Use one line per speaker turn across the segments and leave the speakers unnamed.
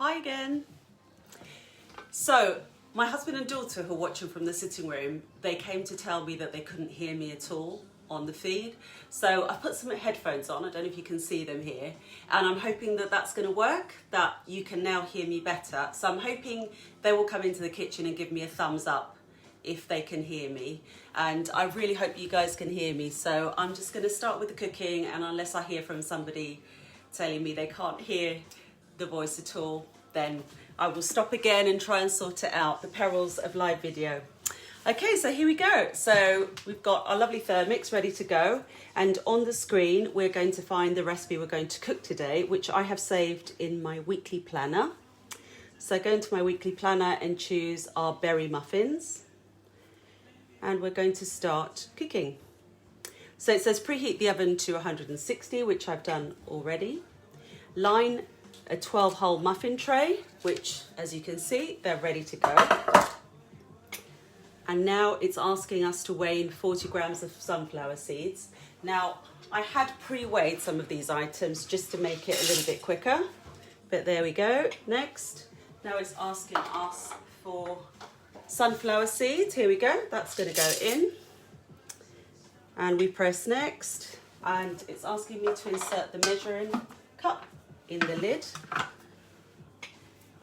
Hi again. So my husband and daughter who are watching from the sitting room, they came to tell me that they couldn't hear me at all on the feed. So I've put some headphones on, I don't know if you can see them here, and I'm hoping that that's going to work, that you can now hear me better. So I'm hoping they will come into the kitchen and give me a thumbs up if they can hear me, and I really hope you guys can hear me. So I'm just going to start with the cooking, and unless I hear from somebody telling me they can't hear the voice at all, then I will stop again and try and sort it out. The perils of live video. Okay, so here we go. So we've got our lovely Thermomix ready to go, and on the screen we're going to find the recipe we're going to cook today, which I have saved in my weekly planner. So go into my weekly planner and choose our berry muffins, and we're going to start cooking. So it says preheat the oven to 160, which I've done already. Line a 12-hole muffin tray, which, as you can see, they're ready to go. And now it's asking us to weigh in 40 grams of sunflower seeds. Now, I had pre-weighed some of these items just to make it a little bit quicker, but there we go. Next, now it's asking us for sunflower seeds. Here we go, that's gonna go in. And we press next, and it's asking me to insert the measuring cup in the lid.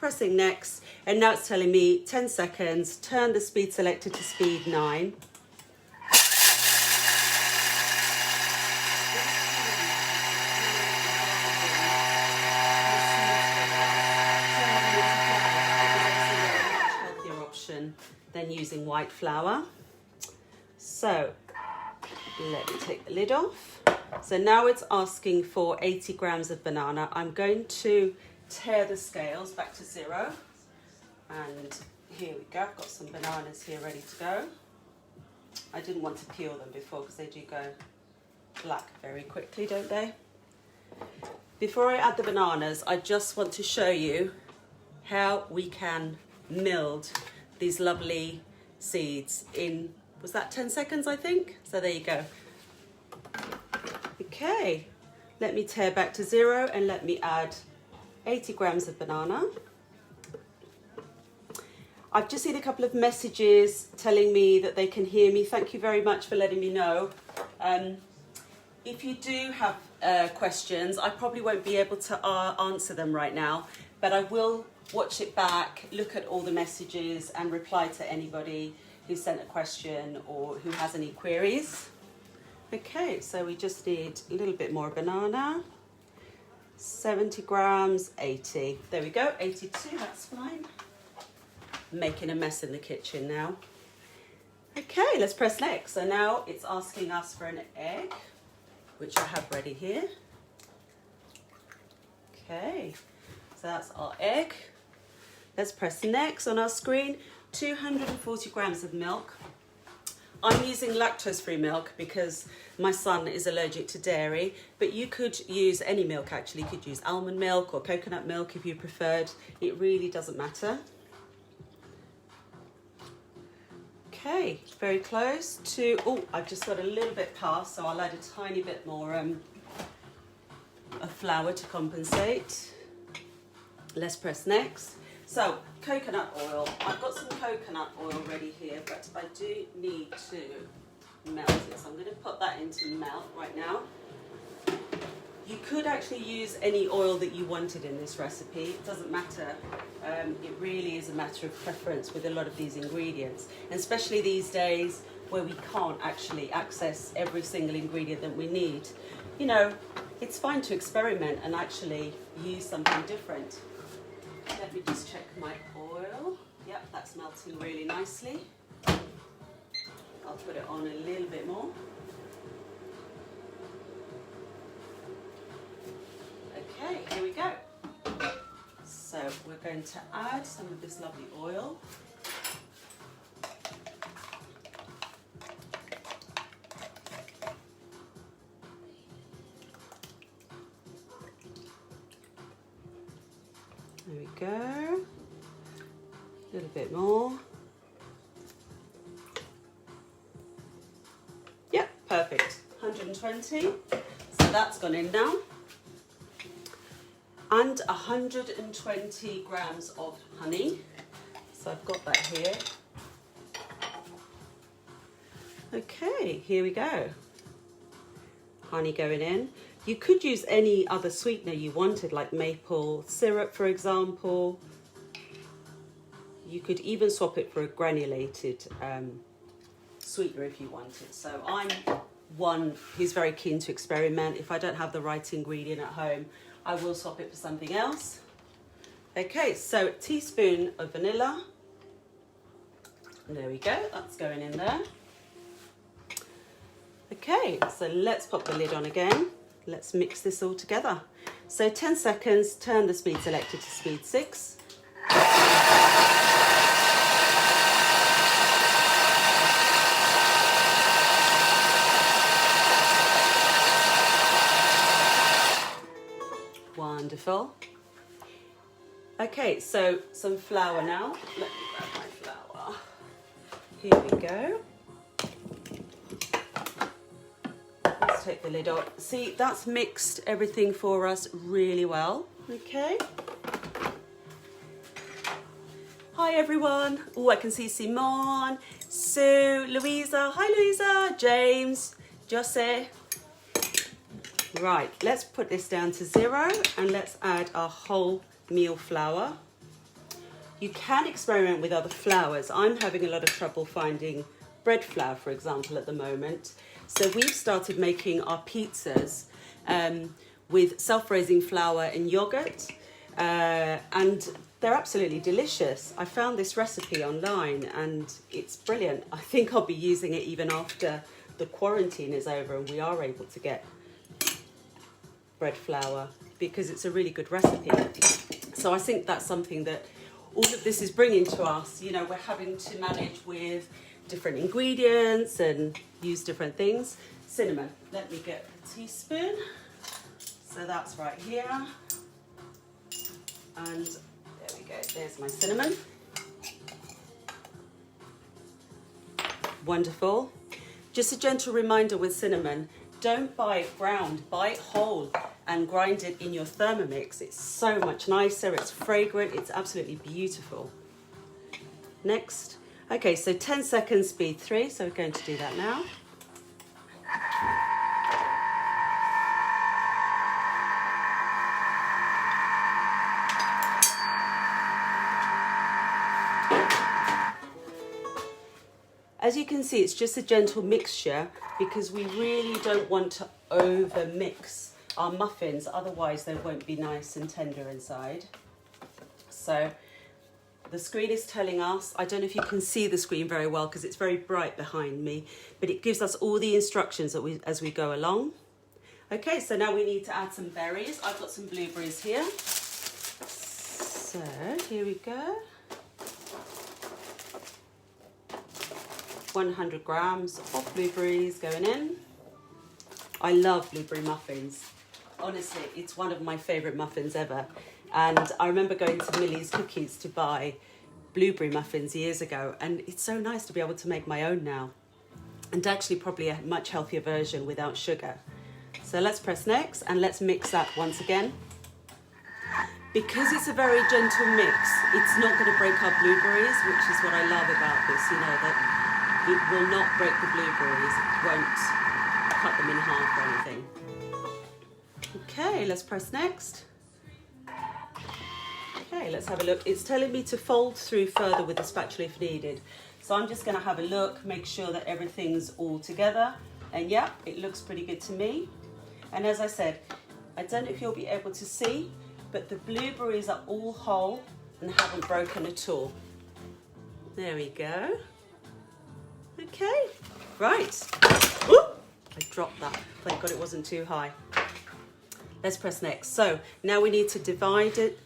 Pressing next, and now it's telling me 10 seconds, turn the speed selector to speed 9. Healthier option than using white flour. So let me take the lid off. So now it's asking for 80 grams of banana. I'm going to tear the scales back to 0. And here we go. I've got some bananas here ready to go. I didn't want to peel them before because they do go black very quickly, don't they? Before I add the bananas, I just want to show you how we can meld these lovely seeds in, was that 10 seconds, I think? So there you go. Okay, let me tear back to 0 and let me add 80 grams of banana. I've just seen a couple of messages telling me that they can hear me. Thank you very much for letting me know. If you do have questions, I probably won't be able to answer them right now, but I will watch it back, look at all the messages and reply to anybody who sent a question or who has any queries. Okay, so we just need a little bit more banana. 70 grams, 80. There we go, 82, that's fine. Making a mess in the kitchen now. Okay, let's press next. So now it's asking us for an egg, which I have ready here. Okay, so that's our egg. Let's press next on our screen. 240 grams of milk. I'm using lactose-free milk because my son is allergic to dairy, but you could use any milk actually. You could use almond milk or coconut milk if you preferred. It really doesn't matter. Okay, very close to, oh, I've just got a little bit past, so I'll add a tiny bit more of flour to compensate. Let's press next. So, coconut oil. I've got some coconut oil ready here, but I do need to melt it. So I'm going to put that into melt right now. You could actually use any oil that you wanted in this recipe. It doesn't matter. It really is a matter of preference with a lot of these ingredients, and especially these days where we can't actually access every single ingredient that we need. You know, it's fine to experiment and actually use something different. Let me just check my oil. Yep, that's melting really nicely. I'll put it on a little bit more. Okay, here we go. So we're going to add some of this lovely oil. There we go. A little bit more. Yep, perfect. 120. So that's gone in now. and 120 grams of honey. So I've got that here. Okay, here we go. Honey going in. You could use any other sweetener you wanted, like maple syrup, for example. You could even swap it for a granulated sweetener if you wanted. So I'm one who's very keen to experiment. If I don't have the right ingredient at home, I will swap it for something else. Okay, so a teaspoon of vanilla. There we go, that's going in there. Okay, so let's pop the lid on again. Let's mix this all together. So 10 seconds, turn the speed selector to speed 6. Wonderful. Okay, so some flour now. Let me grab my flour. Here we go. Let's take the lid off. See, that's mixed everything for us really well. Okay. Hi everyone. Oh, I can see Simone, Sue, Louisa. Hi Louisa, James, Jose. Right, let's put this down to 0 and let's add our whole meal flour. You can experiment with other flours. I'm having a lot of trouble finding bread flour, for example, at the moment. So we've started making our pizzas with self-raising flour and yogurt, and they're absolutely delicious. I found this recipe online and it's brilliant. I think I'll be using it even after the quarantine is over and we are able to get bread flour, because it's a really good recipe. So I think that's something that all of this is bringing to us. You know, we're having to manage with different ingredients and use different things. Cinnamon, let me get a teaspoon. So that's right here. And there we go, there's my cinnamon. Wonderful. Just a gentle reminder with cinnamon, don't buy it ground, buy it whole and grind it in your Thermomix. It's so much nicer, it's fragrant, it's absolutely beautiful. Next, okay, so 10 seconds, speed 3, so we're going to do that now. As you can see, it's just a gentle mixture because we really don't want to over mix our muffins, otherwise they won't be nice and tender inside. So the screen is telling us, I don't know if you can see the screen very well because it's very bright behind me, but it gives us all the instructions that as we go along. Okay, so now we need to add some berries. I've got some blueberries here. So here we go. 100 grams of blueberries going in. I love blueberry muffins. Honestly, it's one of my favourite muffins ever. And I remember going to Millie's Cookies to buy blueberry muffins years ago, and it's so nice to be able to make my own now. And actually probably a much healthier version without sugar. So let's press next and let's mix that once again. Because it's a very gentle mix, it's not going to break our blueberries, which is what I love about this, you know, that it will not break the blueberries, it won't cut them in half or anything. Okay, let's press next. Okay, let's have a look. It's telling me to fold through further with the spatula if needed. So I'm just going to have a look, make sure that everything's all together. And yeah, it looks pretty good to me. And as I said, I don't know if you'll be able to see, but the blueberries are all whole and haven't broken at all. There we go. Okay, right. Ooh, I dropped that. Thank God it wasn't too high. Let's press next. So now we need to divide it.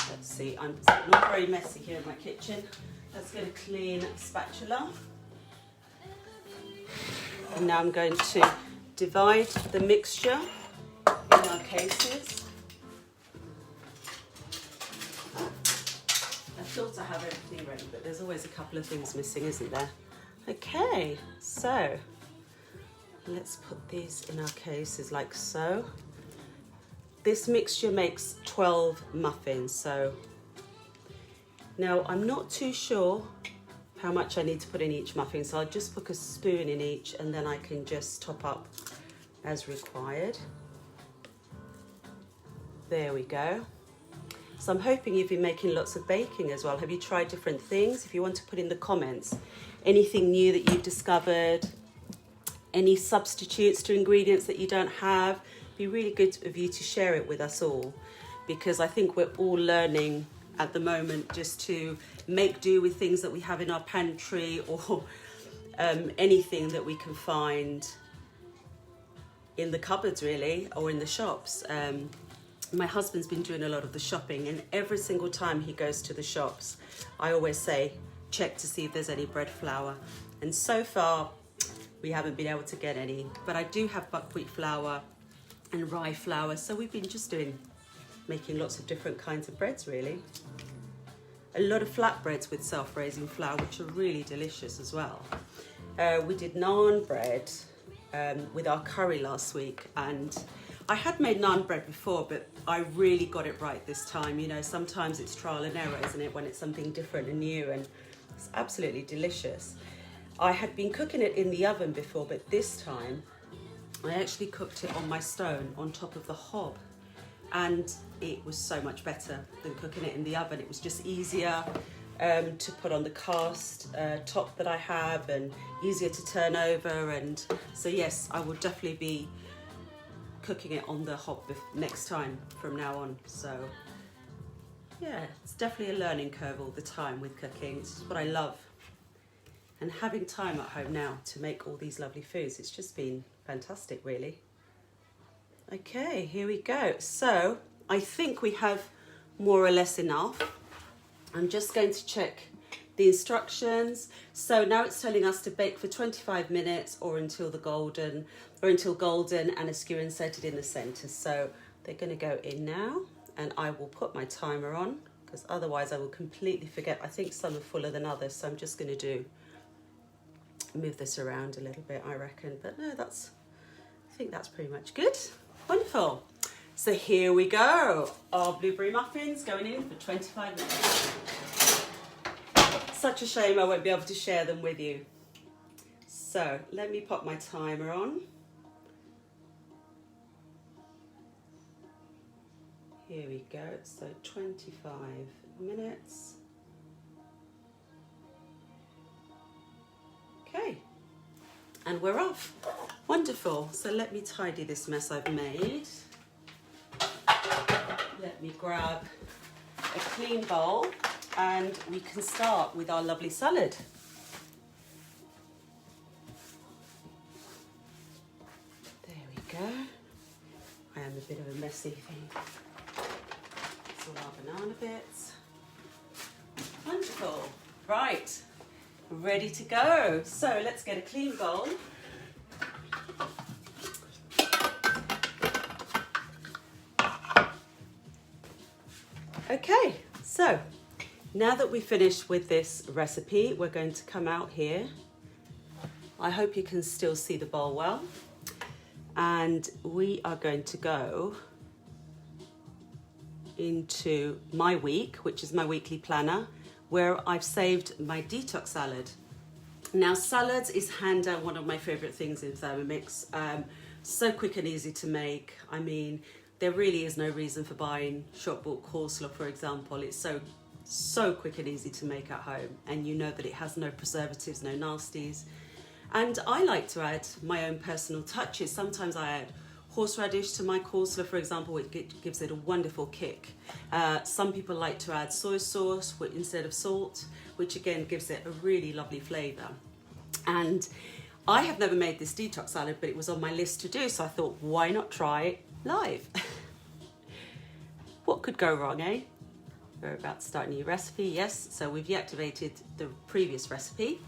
Let's see, I'm not very messy here in my kitchen. Let's get a clean spatula. And now I'm going to divide the mixture in our cases. I thought I have everything ready, but there's always a couple of things missing, isn't there? Okay, so let's put these in our cases like so. this mixture makes 12 muffins. So now I'm not too sure how much I need to put in each muffin, so I'll just put a spoon in each and then I can just top up as required. There we go. So I'm hoping you've been making lots of baking as well. Have you tried different things? If you want to put in the comments anything new that you've discovered, any substitutes to ingredients that you don't have, it'd be really good of you to share it with us all, because I think we're all learning at the moment just to make do with things that we have in our pantry, or anything that we can find in the cupboards really, or in the shops. My husband's been doing a lot of the shopping, and every single time he goes to the shops, I always say, check to see if there's any bread flour. And so far, we haven't been able to get any, but I do have buckwheat flour and rye flour. So we've been just making lots of different kinds of breads really. A lot of flatbreads with self-raising flour, which are really delicious as well. We did naan bread with our curry last week, and I had made naan bread before, but I really got it right this time. You know, sometimes it's trial and error, isn't it, when it's something different and new, and it's absolutely delicious. I had been cooking it in the oven before, but this time I actually cooked it on my stone on top of the hob, and it was so much better than cooking it in the oven. It was just easier to put on the cast top that I have, and easier to turn over. And so yes, I will definitely be cooking it on the hob next time from now on. So yeah, it's definitely a learning curve all the time with cooking. It's what I love, and having time at home now to make all these lovely foods, it's just been fantastic really. Okay, here we go. So I think we have more or less enough. I'm just going to check the instructions. So now it's telling us to bake for 25 minutes or until golden, and a skewer inserted in the center. So they're going to go in now, and I will put my timer on, because otherwise I will completely forget. I think some are fuller than others, so I'm just going to move this around a little bit, I reckon. But no, I think that's pretty much good. Wonderful. So here we go. Our blueberry muffins going in for 25 minutes. Such a shame I won't be able to share them with you. So let me pop my timer on. Here we go. So 25 minutes. Okay. And we're off. Wonderful. So let me tidy this mess I've made. Let me grab a clean bowl, and we can start with our lovely salad. There we go. I am a bit of a messy thing. So our banana bits. Wonderful. Right. Ready to go. So let's get a clean bowl. Okay, so now that we've finished with this recipe, we're going to come out here. I hope you can still see the bowl well. And we are going to go into my week, which is my weekly planner, where I've saved my detox salad. Now, salads is hands down one of my favorite things in Thermomix. So quick and easy to make. I mean, there really is no reason for buying shop bought coleslaw, for example. It's so quick and easy to make at home, and you know that it has no preservatives, no nasties. And I like to add my own personal touches. Sometimes I add horseradish to my coleslaw, for example, which gives it a wonderful kick. Some people like to add soy sauce instead of salt, which again gives it a really lovely flavour. And I have never made this detox salad, but it was on my list to do, so I thought, why not try it live? What could go wrong, eh? We're about to start a new recipe, yes. So we've deactivated the previous recipe.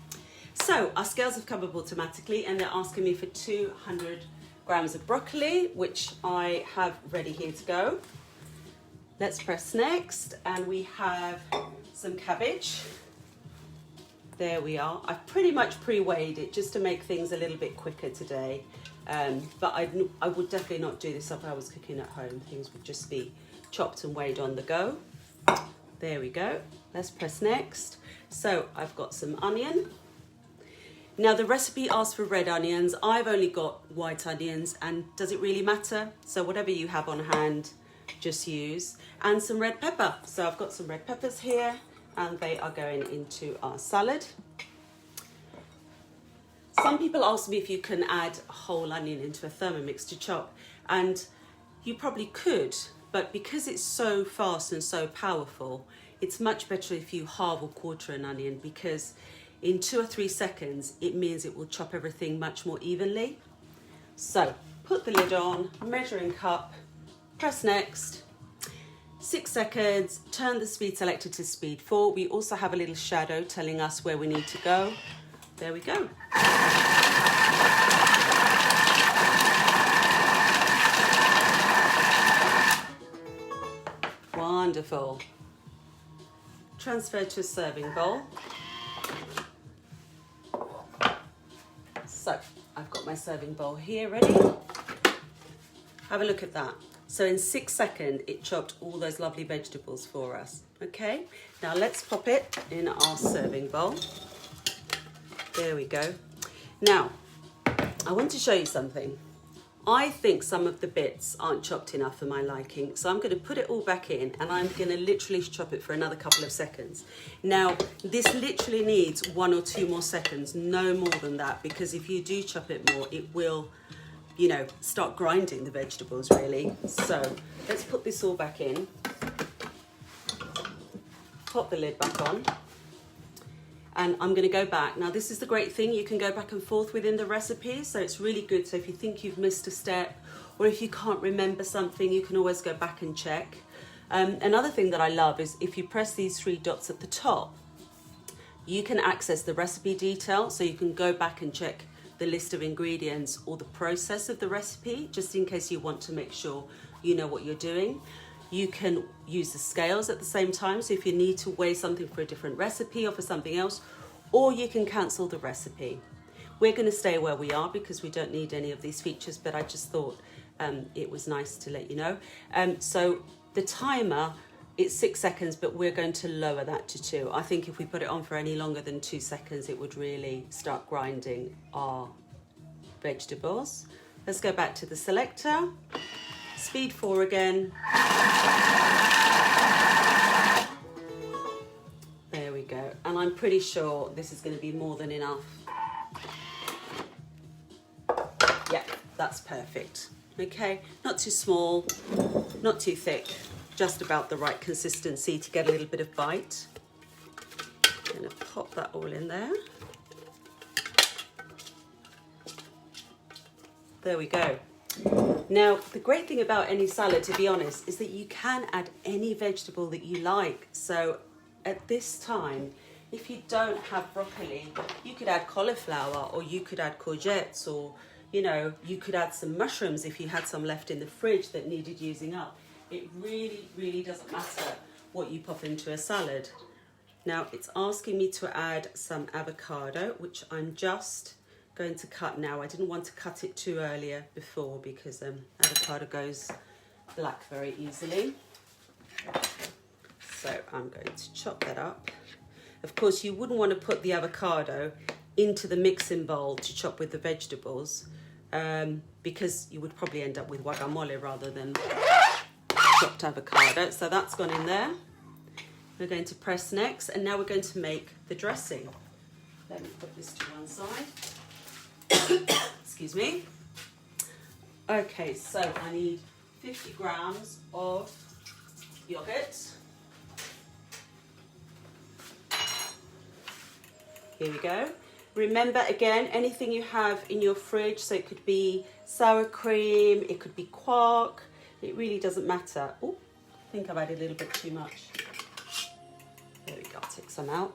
So our scales have come up automatically, and they're asking me for 200 grams of broccoli, which I have ready here to go. Let's press next, and we have some cabbage. There we are. I've pretty much pre-weighed it just to make things a little bit quicker today. But I would definitely not do this if I was cooking at home. Things would just be chopped and weighed on the go. There we go. Let's press next. So I've got some onion. Now the recipe asks for red onions. I've only got white onions, and does it really matter? So whatever you have on hand, just use. And some red pepper. So I've got some red peppers here, and they are going into our salad. Some people ask me if you can add a whole onion into a Thermomix to chop, and you probably could, but because it's so fast and so powerful, it's much better if you halve or quarter an onion, because in 2 or 3 seconds, it means it will chop everything much more evenly. So put the lid on, measuring cup, press next. 6 seconds, turn the speed selector to speed 4. We also have a little shadow telling us where we need to go. There we go. Wonderful. Transfer to a serving bowl. So I've got my serving bowl here ready. Have a look at that. So in 6 seconds, it chopped all those lovely vegetables for us. Okay, now let's pop it in our serving bowl. There we go. Now, I want to show you something. I think some of the bits aren't chopped enough for my liking, so I'm going to put it all back in, and I'm going to literally chop it for another couple of seconds. Now, this literally needs 1 or 2 more seconds, no more than that, because if you do chop it more, it will, you know, start grinding the vegetables really. So let's put this all back in. Pop the lid back on. And I'm going to go back. Now this is the great thing, you can go back and forth within the recipe, so it's really good. So if you think you've missed a step, or if you can't remember something, you can always go back and check. Another thing that I love is if you press these 3 dots at the top, you can access the recipe detail, so you can go back and check the list of ingredients or the process of the recipe, just in case you want to make sure you know what you're doing. You can use the scales at the same time, so if you need to weigh something for a different recipe or for something else, or you can cancel the recipe. We're going to stay where we are because we don't need any of these features, but I just thought it was nice to let you know. So the timer, it's 6 seconds, but we're going to lower that to 2. I think if we put it on for any longer than 2 seconds, it would really start grinding our vegetables. Let's go back to the selector. Speed 4 again. There we go. And I'm pretty sure this is going to be more than enough. Yeah, that's perfect. Okay, not too small, not too thick, just about the right consistency to get a little bit of bite. I'm going to pop that all in there. There we go. Now, the great thing about any salad, to be honest, is that you can add any vegetable that you like. So at this time, if you don't have broccoli, you could add cauliflower, or you could add courgettes, or, you know, you could add some mushrooms if you had some left in the fridge that needed using up. It really, really doesn't matter what you pop into a salad. Now, it's asking me to add some avocado, which I'm just going to cut now. I didn't want to cut it too earlier before because avocado goes black very easily. So I'm going to chop that up. Of course, you wouldn't want to put the avocado into the mixing bowl to chop with the vegetables because you would probably end up with guacamole rather than chopped avocado. So that's gone in there. We're going to press next, and now we're going to make the dressing. Let me put this to one side. Excuse me. Okay, so I need 50 grams of yogurt. Here we go. Remember, again, anything you have in your fridge, so it could be sour cream, it could be quark, it really doesn't matter. Oh, I think I've added a little bit too much. There we go, I'll take some out.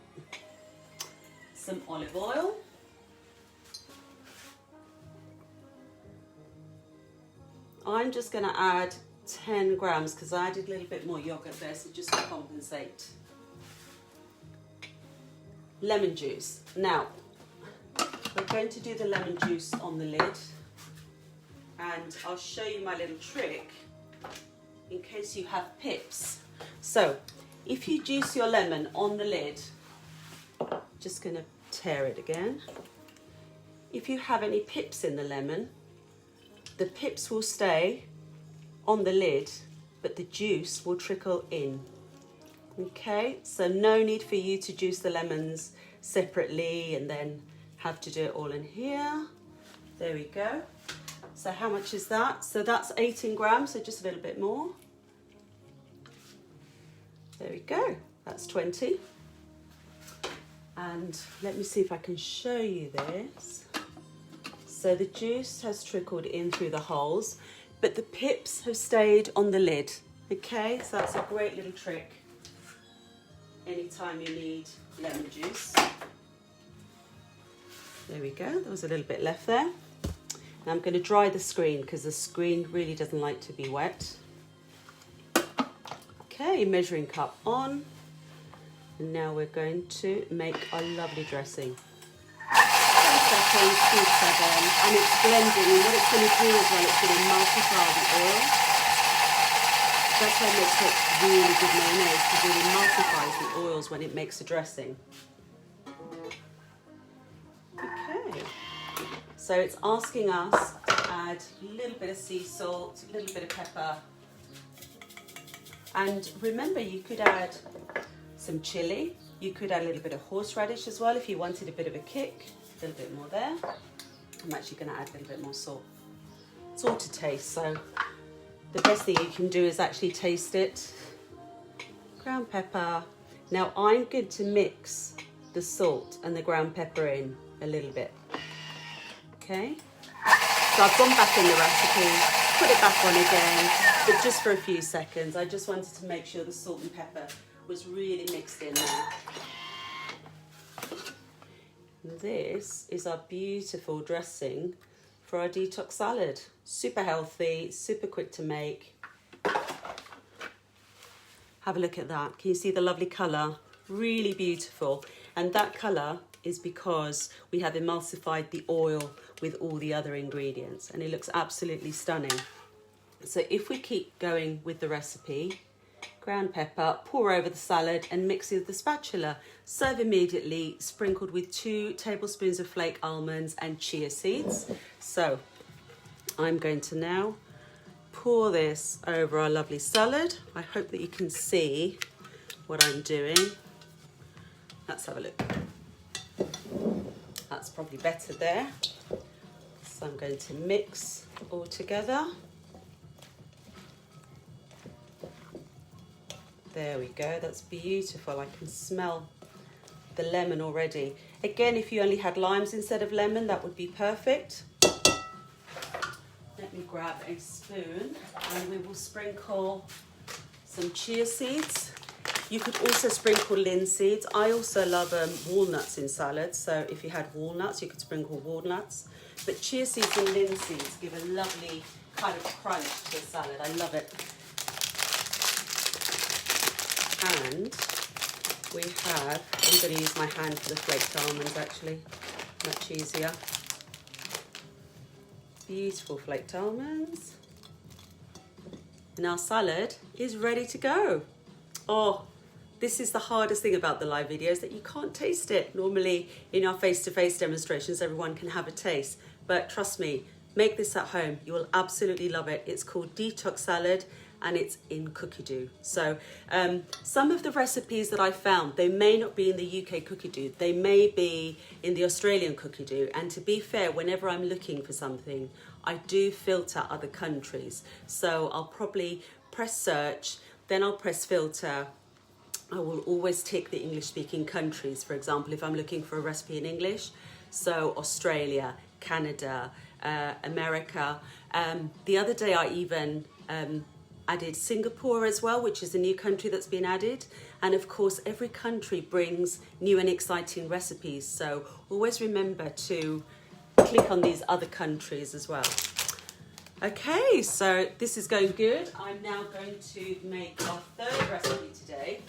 Some olive oil. I'm just going to add 10 grams because I added a little bit more yogurt there, so just to compensate. Lemon juice. Now, we're going to do the lemon juice on the lid. and I'll show you my little trick in case you have pips. So if you juice your lemon on the lid, just going to tear it again. If you have any pips in the lemon, the pips will stay on the lid, but the juice will trickle in. Okay, so no need for you to juice the lemons separately and then have to do it all in here. There we go. So how much is that? So that's 18 grams, so just a little bit more. There we go, that's 20. And let me see if I can show you this. So the juice has trickled in through the holes, but the pips have stayed on the lid. Okay, so that's a great little trick anytime you need lemon juice. There we go, there was a little bit left there. Now I'm going to dry the screen because the screen really doesn't like to be wet. Okay, measuring cup on. And now we're going to make our lovely dressing. 10 seconds, 2, 7, and it's blending, and what it's going to do as well, it's going to emulsify the oil. That's why it makes it really good mayonnaise, because it emulsifies the oils when it makes the dressing. Okay, so it's asking us to add a little bit of sea salt, a little bit of pepper, and remember you could add some chili, you could add a little bit of horseradish as well if you wanted a bit of a kick, a little bit more there. I'm actually going to add a little bit more salt. It's all to taste, so the best thing you can do is actually taste it. Ground pepper. Now I'm going to mix the salt and the ground pepper in a little bit. Okay, so I've gone back in the recipe, put it back on again, but just for a few seconds. I just wanted to make sure the salt and pepper was really mixed in there. And this is our beautiful dressing for our detox salad. Super healthy, super quick to make. Have a look at that. Can you see the lovely colour? Really beautiful. And that colour is because we have emulsified the oil with all the other ingredients, and it looks absolutely stunning. So if we keep going with the recipe, ground pepper, pour over the salad and mix it with the spatula. Serve immediately, sprinkled with 2 tablespoons of flake almonds and chia seeds. So I'm going to now pour this over our lovely salad. I hope that you can see what I'm doing. Let's have a look. That's probably better there. So I'm going to mix all together. There we go, that's beautiful. I can smell the lemon already. Again, if you only had limes instead of lemon, that would be perfect. Let me grab a spoon and we will sprinkle some chia seeds. You could also sprinkle linseeds. I also love walnuts in salads, so if you had walnuts, you could sprinkle walnuts. But chia seeds and linseeds give a lovely kind of crunch to the salad. I love it. And we have, I'm going to use my hand for the flaked almonds actually, much easier. Beautiful flaked almonds. And our salad is ready to go. Oh, this is the hardest thing about the live videos, that you can't taste it. Normally in our face-to-face demonstrations, everyone can have a taste. But trust me, make this at home. You will absolutely love it. It's called Detox Salad, and it's in cookie dough. So some of the recipes that I found, they may not be in the UK cookie dough, they may be in the Australian cookie dough. And to be fair, whenever I'm looking for something, I do filter other countries. So I'll probably press search, then I'll press filter. I will always tick the English speaking countries. For example, if I'm looking for a recipe in English, so Australia, Canada, America. The other day I even added Singapore as well, which is a new country that's been added. And of course, every country brings new and exciting recipes. So always remember to click on these other countries as well. Okay, so this is going good. I'm now going to make our third recipe today,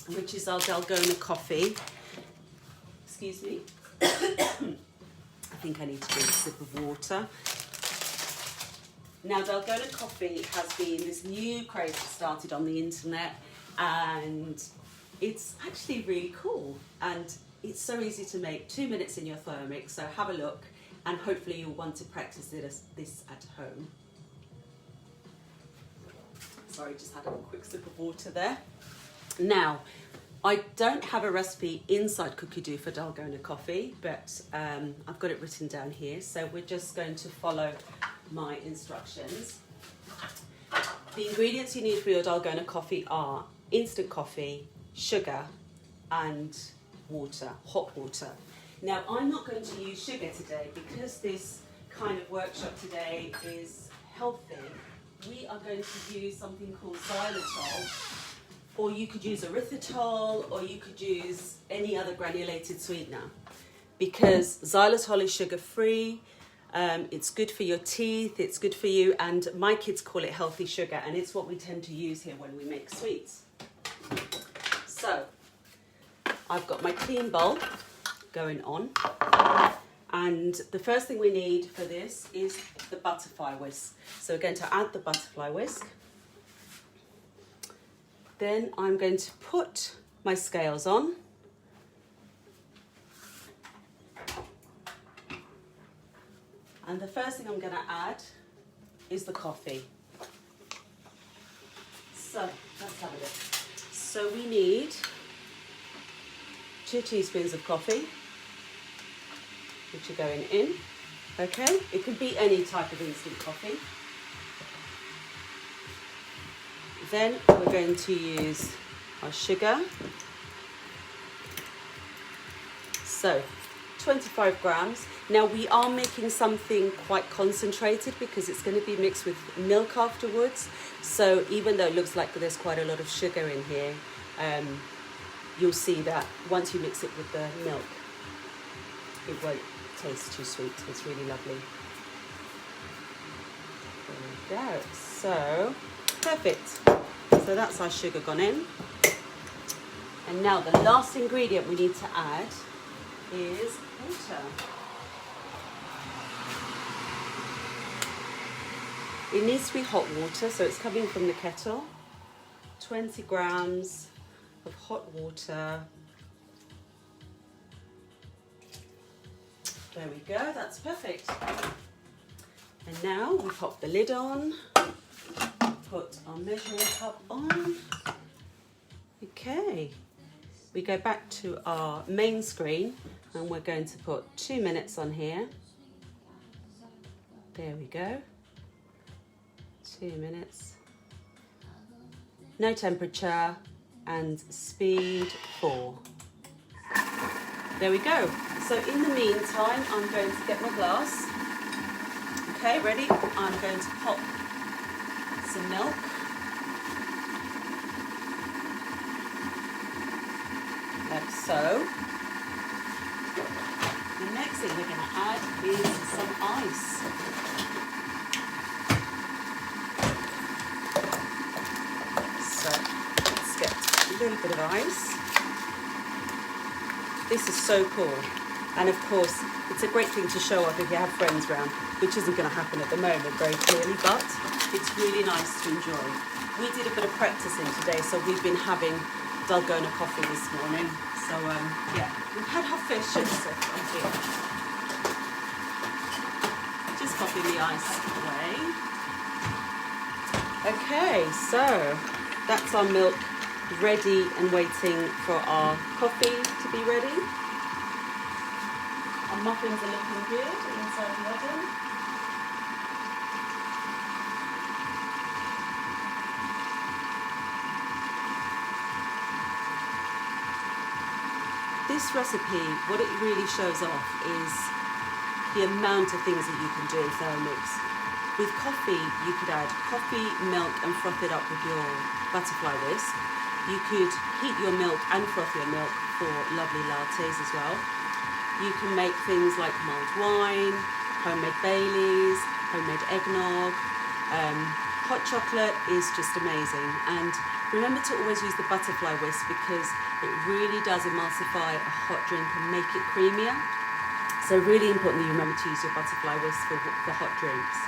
which is our Dalgona coffee. Excuse me. I think I need to drink a sip of water. Now, Dalgona coffee has been this new craze that started on the internet, and it's actually really cool, and it's so easy to make. 2 minutes in your Thermomix, so have a look, and hopefully you'll want to practice this at home. Sorry, just had a quick sip of water there. Now, I don't have a recipe inside Cookie Do for Dalgona coffee, but I've got it written down here, so we're just going to follow my instructions. The ingredients you need for your Dalgona coffee are instant coffee, sugar, and water, hot water. Now, I'm not going to use sugar today because this kind of workshop today is healthy. We are going to use something called xylitol, or you could use erythritol, or you could use any other granulated sweetener, because xylitol is sugar-free. It's good for your teeth, it's good for you, and my kids call it healthy sugar, and it's what we tend to use here when we make sweets. So, I've got my clean bowl going on, and the first thing we need for this is the butterfly whisk. So we're going to add the butterfly whisk. Then I'm going to put my scales on. And the first thing I'm going to add is the coffee. So, let's have a look. So we need 2 teaspoons of coffee, which are going in. Okay, it can be any type of instant coffee. Then we're going to use our sugar. So, 25 grams. Now we are making something quite concentrated because it's going to be mixed with milk afterwards. So even though it looks like there's quite a lot of sugar in here, you'll see that once you mix it with the milk, it won't taste too sweet. It's really lovely. There we go. So, perfect. So that's our sugar gone in. And now the last ingredient we need to add is water. It needs to be hot water, so it's coming from the kettle. 20 grams of hot water. There we go, that's perfect. And now we pop the lid on, put our measuring cup on. Okay, we go back to our main screen and we're going to put 2 minutes on here. There we go. 2 minutes. No temperature and speed 4. There we go. So in the meantime, I'm going to get my glass. Okay, ready? I'm going to pop some milk. Like so. The next thing we're going to add is some ice. So let's get a little bit of ice. This is so cool. And of course, it's a great thing to show off if you have friends around, which isn't going to happen at the moment very clearly, but it's really nice to enjoy. We did a bit of practicing today, so we've been having Dalgona coffee this morning. So yeah, we've had our fair share so far here. Just popping the ice away. Okay, so that's our milk ready and waiting for our coffee to be ready. Our muffins are looking good inside the oven. This recipe, what it really shows off is the amount of things that you can do in Thermomix. With coffee, you could add coffee, milk and froth it up with your butterfly whisk. You could heat your milk and froth your milk for lovely lattes as well. You can make things like mulled wine, homemade Baileys, homemade eggnog. Hot chocolate is just amazing. And remember to always use the butterfly whisk because it really does emulsify a hot drink and make it creamier. So really important that you remember to use your butterfly whisk for hot drinks.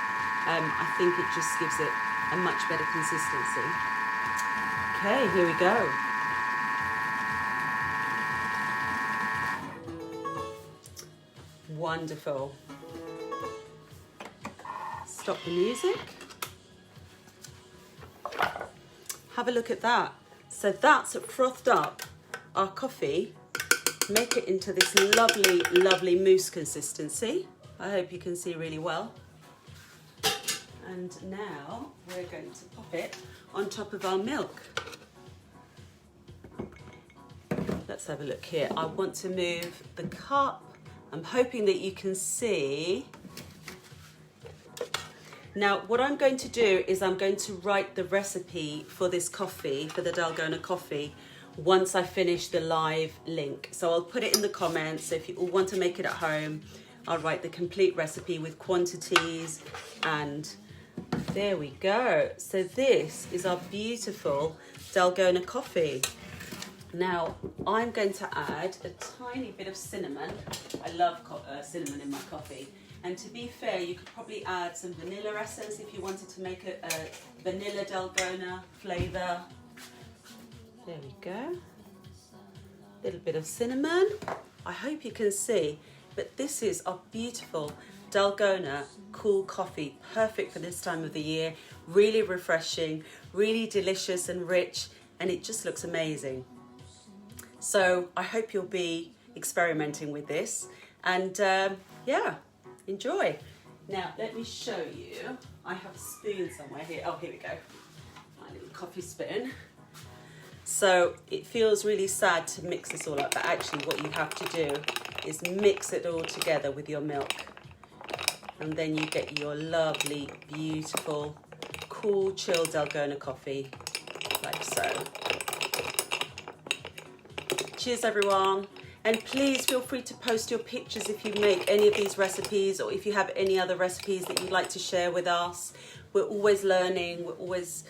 I think it just gives it a much better consistency. Okay, here we go. Wonderful. Stop the music. Have a look at that. So that's frothed up our coffee. Make it into this lovely, lovely mousse consistency. I hope you can see really well. And now we're going to pop it on top of our milk. Let's have a look here. I want to move the cup. I'm hoping that you can see. Now, what I'm going to do is I'm going to write the recipe for this coffee, for the Dalgona coffee, once I finish the live link. So I'll put it in the comments. So if you all want to make it at home, I'll write the complete recipe with quantities, and there we go. So this is our beautiful Dalgona coffee. Now, I'm going to add a tiny bit of cinnamon. I love cinnamon in my coffee. And to be fair, you could probably add some vanilla essence if you wanted to make a vanilla Dalgona flavour. There we go. A little bit of cinnamon. I hope you can see, but this is our beautiful Dalgona cool coffee, perfect for this time of the year. Really refreshing, really delicious and rich, and it just looks amazing. So I hope you'll be experimenting with this, and yeah, enjoy. Now let me show you. I have a spoon somewhere here. Oh, here we go. My little coffee spoon. So it feels really sad to mix this all up, but actually what you have to do is mix it all together with your milk. And then you get your lovely, beautiful, cool, chilled Dalgona coffee, like so. Cheers, everyone. And please feel free to post your pictures if you make any of these recipes, or if you have any other recipes that you'd like to share with us. We're always learning, we're always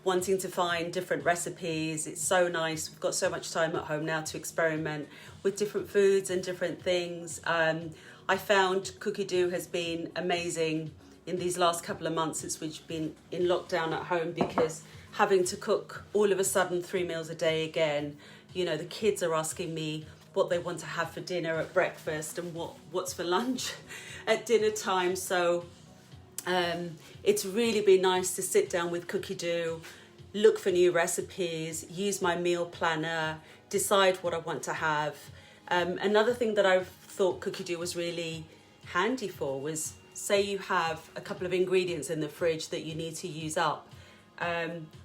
wanting to find different recipes. It's so nice. We've got so much time at home now to experiment with different foods and different things. I found Cookie Dough has been amazing in these last couple of months since we've been in lockdown at home, because having to cook all of a sudden 3 meals a day again, you know, the kids are asking me what they want to have for dinner at breakfast and what's for lunch at dinner time. So it's really been nice to sit down with Cookie Dough, look for new recipes, use my meal planner, decide what I want to have. Another thing that I've thought Cookie Dough was really handy for was, say you have a couple of ingredients in the fridge that you need to use up.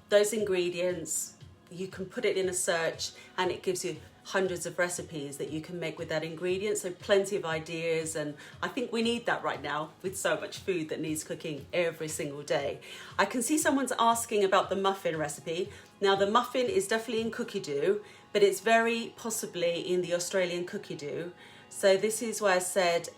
Those ingredients, you can put it in a search and it gives you hundreds of recipes that you can make with that ingredient. So plenty of ideas, and I think we need that right now with so much food that needs cooking every single day. I can see someone's asking about the muffin recipe. Now the muffin is definitely in Cookie Dough, but it's very possibly in the Australian Cookie Dough. So this is why I said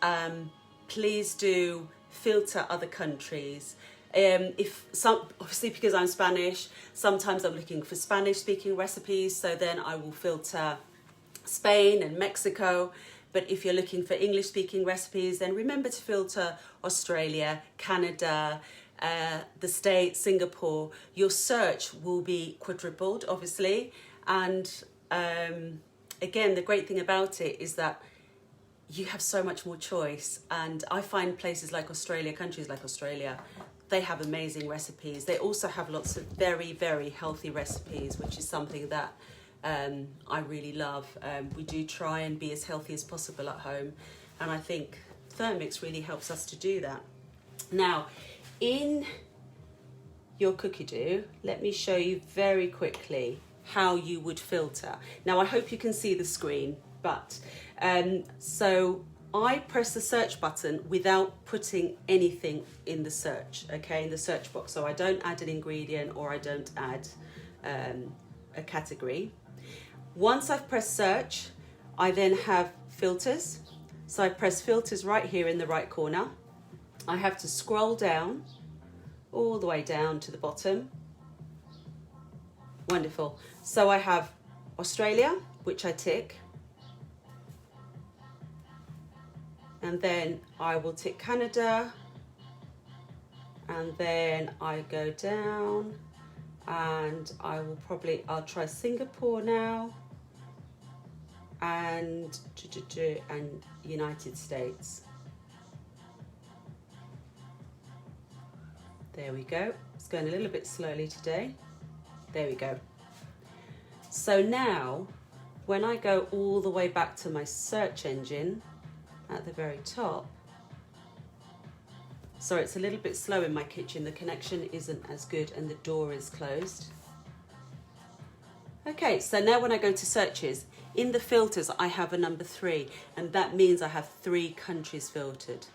please do filter other countries. Obviously because I'm Spanish, sometimes I'm looking for Spanish speaking recipes, so then I will filter Spain and Mexico. But if you're looking for English speaking recipes, then remember to filter Australia, Canada, the States, Singapore. Your search will be quadrupled, obviously. And again, the great thing about it is that you have so much more choice. And I find places like Australia, countries like Australia, they have amazing recipes. They also have lots of very, very healthy recipes, which is something that I really love. We do try and be as healthy as possible at home, and I think Thermomix really helps us to do that. Now, in your Cookie Dough, let me show you very quickly how you would filter. Now, I hope you can see the screen, but so I press the search button without putting anything in the search, okay, in the search box. So I don't add an ingredient or I don't add a category. Once I've pressed search, I then have filters. So I press filters right here in the right corner. I have to scroll down, all the way down to the bottom. Wonderful. So I have Australia, which I tick. And then I will tick Canada, And then I go down and I'll try Singapore now and United States. There we go. It's going a little bit slowly today. There we go. So now, when I go all the way back to my search engine at the very top, sorry, it's a little bit slow in my kitchen. The connection isn't as good and the door is closed. Okay, so now when I go to searches, in the filters, I have a number 3, and that means I have 3 countries filtered.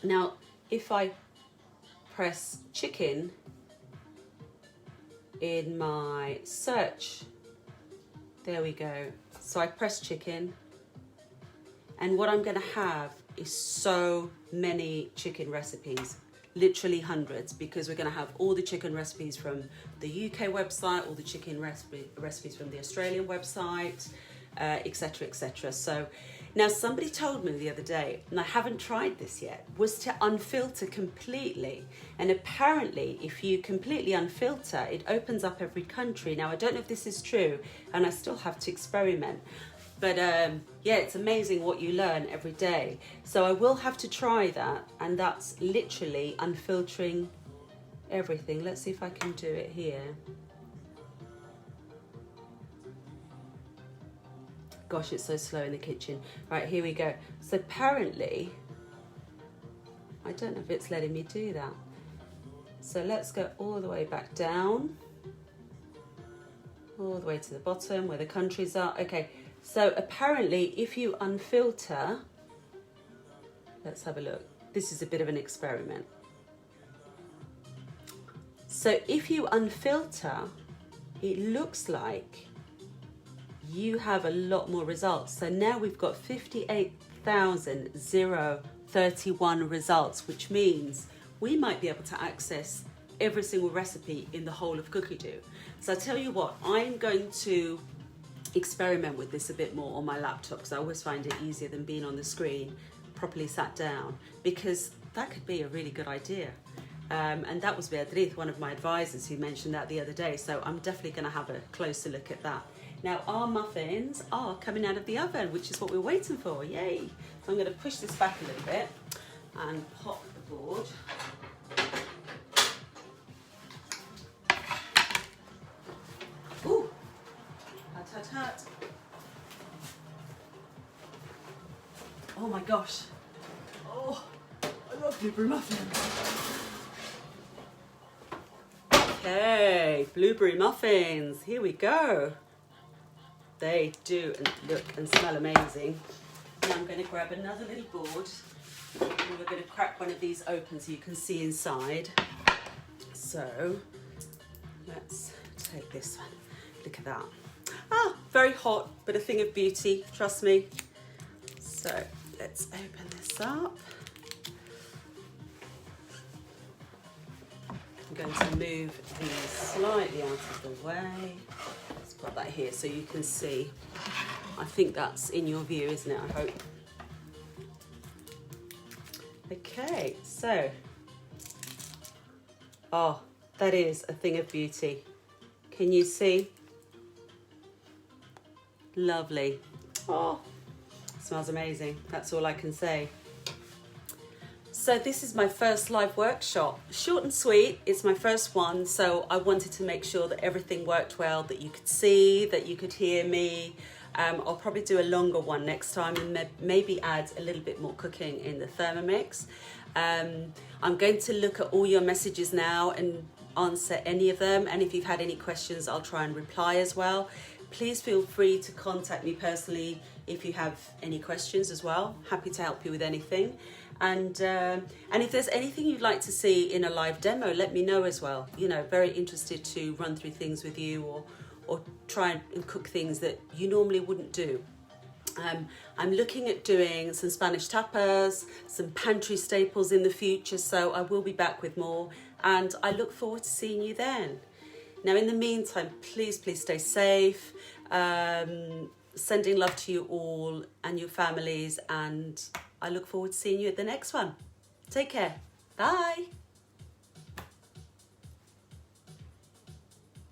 Now, if I press chicken in my search, there we go. So I press chicken, and what I'm going to have is so many chicken recipes, literally hundreds, because we're going to have all the chicken recipes from the UK website, all the chicken recipes from the Australian website, etc, etc. So now somebody told me the other day, and I haven't tried this yet, was to unfilter completely. And apparently if you completely unfilter, it opens up every country. Now I don't know if this is true, and I still have to experiment. But yeah, it's amazing what you learn every day. So I will have to try that, and that's literally unfiltering everything. Let's see if I can do it here. Gosh, it's so slow in the kitchen. Right, here we go. So apparently, I don't know if it's letting me do that. So let's go all the way back down, all the way to the bottom where the countries are. Okay, so apparently if you unfilter, let's have a look. This is a bit of an experiment. So if you unfilter, it looks like you have a lot more results. So now we've got 58,031 results, which means we might be able to access every single recipe in the whole of Cookie-Doo. So I tell you what, I'm going to experiment with this a bit more on my laptop, because I always find it easier than being on the screen properly sat down, because that could be a really good idea. And that was Beatriz, one of my advisors, who mentioned that the other day. So I'm definitely going to have a closer look at that. Now our muffins are coming out of the oven, which is what we're waiting for. Yay! So I'm going to push this back a little bit and pop the board. Ooh! Hut, hut, hut. Oh my gosh! Oh, I love blueberry muffins. Okay, blueberry muffins. Here we go. They do look and smell amazing. Now I'm going to grab another little board, and we're going to crack one of these open so you can see inside. So let's take this one. Look at that. Ah, very hot, but a thing of beauty, trust me. So let's open this up. I'm going to move these slightly out of the way. Let's put that here so you can see. I think that's in your view, isn't it? I hope. Okay, so. Oh, that is a thing of beauty. Can you see? Lovely. Oh, smells amazing. That's all I can say. So this is my first live workshop. Short and sweet, it's my first one, so I wanted to make sure that everything worked well, that you could see, that you could hear me. I'll probably do a longer one next time and maybe add a little bit more cooking in the Thermomix. I'm going to look at all your messages now and answer any of them, and if you've had any questions, I'll try and reply as well. Please feel free to contact me personally if you have any questions as well. Happy to help you with anything. And if there's anything you'd like to see in a live demo, let me know as well. You know, very interested to run through things with you or try and cook things that you normally wouldn't do. I'm looking at doing some Spanish tapas, some pantry staples in the future, so I will be back with more, and I look forward to seeing you then. Now, in the meantime, please stay safe. Sending love to you all and your families, and I look forward to seeing you at the next one. Take care. Bye.